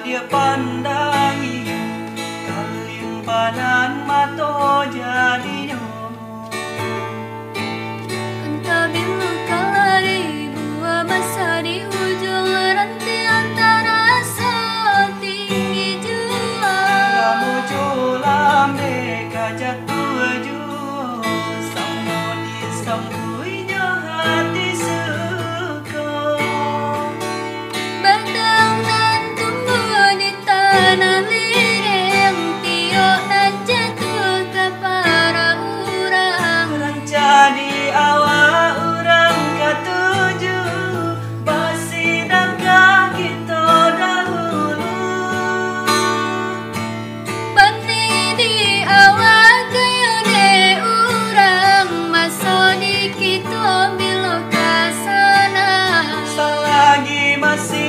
dia pandangi kalimpanan mato jadinya. Entah bila kalari buah masa di ujung rantai antara asa tinggi jua. Kamu culam deka jatuh jua, samo disambuinya hati suka. Batang nan tumbuh di tanah liring, tiok nan jatuh ke para urang. Jadi awak orang ketuju, basi dangkah kita dahulu. Bani di awal kayone urang, masuk di kita bila kasana. Selagi masih